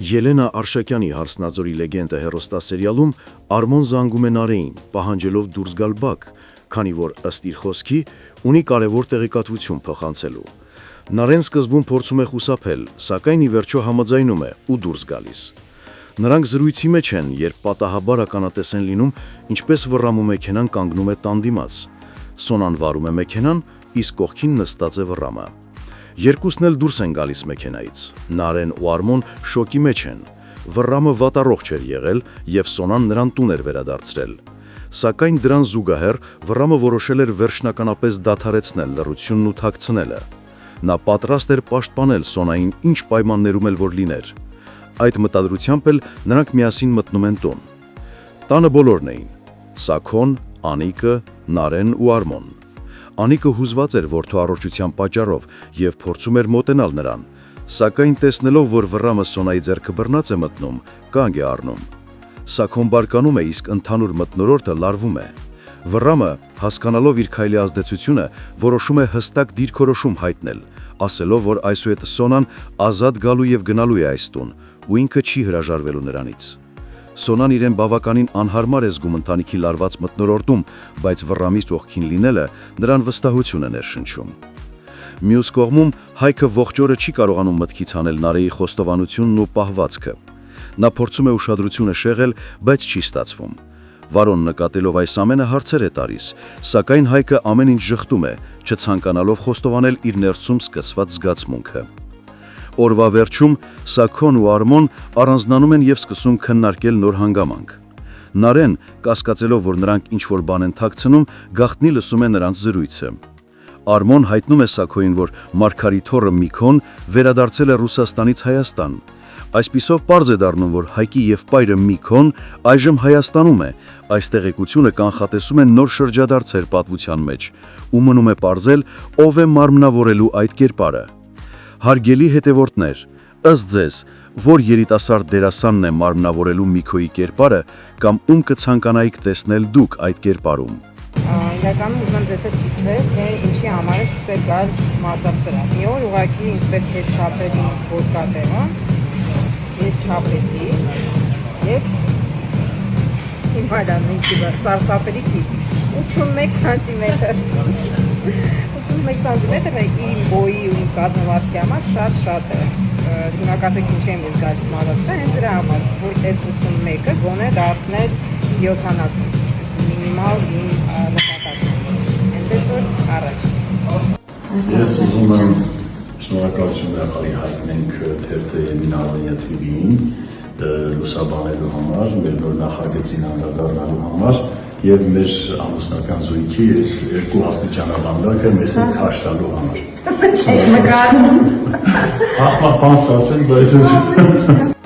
Ելենա Արշակյանի «Հարսնաձորի լեգենդը» հեռուստասերիալում Արմոն զանգում է Նարեին, պահանջելով դուրս գալ բակ, քանի որ ըստ իր խոսքի ունի կարևոր տեղեկատվություն փոխանցելու։ Նարեն սկզբում փորձում է խուսափել, սակայն ի վերջո համաձայնում է ու դուրս գալիս։ Նրանք զրույցի մեջ են, երբ պատահաբար ականատես են լինում, ինչպես վռամու մեքենան կանգնում է տան դիմաց։ Սոնան վարում է մեքենան, իսկ կողքին նստած է վռամը։ Երկուսն էլ դուրս են գալիս մեքենայից։ Նարեն ու Արմոն շոկի մեջ են։ Վռամը վատառողջ էր եղել և Սոնան նրան տուն էր վերադարձրել։ Սակայն դրան զուգահեռ վռամը որոշել էր վերջնականապես դադարեցնել լռությունն ու թաքցնելը։ Նա պատրաստ էր պաշտպանել Սոնային ինչ պայմաններում էլ որ լիներ։ Այդ մտադրությամբ էլ նրանք միասին մտնում են տուն։ Տանը բոլորն էին՝ Սաքոն, Անիկը, Նարեն ու Արմոն։ Անիկը հուզված էր որդու առողջության պատճառով և փորձում էր մոտենալ նրան, սակայն տեսնելով, որ վռամը Սոնայի ձեռքը բռնած է մտնում, կանգ է առնում։ Սաքոն բարկանում է, իսկ ընդհանուր մթնոլորտը լարվում է։ Վռամը, հասկանալով իր քայլի ազդեցությունը, որոշում է հստակ դիրքորոշում հայտնել, ասելով, որ այսուհետ Սոնան ազատ գալու և գնալու է այս տուն, ու ինքը չի հրաժարվելու նրանից։ Սոնան իրեն բավականին անհարմար է զգում ընտանիքի լարված մթնոլորտում, բայց վռամի ծոխքին լինելը նրան վստահություն է ներշնչում։ Մյուս կողմում Հայքը ողջ օրը չի կարողանում մտքից հանել Նարեի խոստովանությունն ու պահվածքը։ Նա փորձում է ուշադրությունը շեղել, բայց չի ստացվում։ Վարոն նկատելով այս ամենը հարցեր է տալիս, սակայն Հայքը ամեն ինչ ժխտում է, չցանկանալով խոստովանել իր ներսում սկսված զգացմունքը։ Օրվա վերջում Սաքոն ու Արմոն առանձնանում են և սկսում քննարկել նոր հանգամանք։ Նարեն, կասկածելով, որ նրանք ինչ-որ բան են թաքցնում, գաղտնի լսում է նրանց զրույցը։ Արմոն հայտնում է Սաքոյին, որ Մարգարիթ հորը Միքոն վերադարձել է Ռուսաստանից Հայաստան։ Այսպիսով պարզ է դառնում, որ Հայկի եղբայրը Միքոն այժմ Հայաստանում է։ Այս տեղեկությունը կանխատեսում է նոր շրջադարձեր պատմության մեջ, ու մնում է պարզել, ով է մարմնավորելու այդ կերպարը։ Հարգելի հետևորդներ, ըստ ձեզ, որ երիտասարդ դերասանն է մարմնավորելու Միքոյի կերպարը կամ ում կցանկանայիք տեսնել դուք այդ կերպարում։ Իրականում ուզում եմ ձեզ հետ կիսվել, թե ինչի համար է սկսել գալ մարզասրահ։ Մի օր ուղղակի ինձ պետք է չափել իմ ոտկատեղը, ես չափեցի և իմ հայրան ինքի սարսափելի տիպ 81 սանտիմետր 81 սանտիմետր է իմ բոյի ու իմ կազմվածքի համար շատ է։ Գնահատեք ինչի եմ ես գալիս մարզասրահ, հենց դրա համար, որ այս 81-ը գոնե դարձնել 70 մինիմալ իմ նպատակը։ Այնպես որ առաջ։ Ես ուզում եմ շնորհակալություն հաղթի հայտնենք թերթը Եմինալենիա TV-ին լուսաբանելու համար, մեր նոր նախագծին անդրադառնալու համար և մեր ամուսնական զույգի երկու աստիճանաբանդակը մեզ հետ քաշ տալու համար։ Ահմախ բան ստացվեց, բայց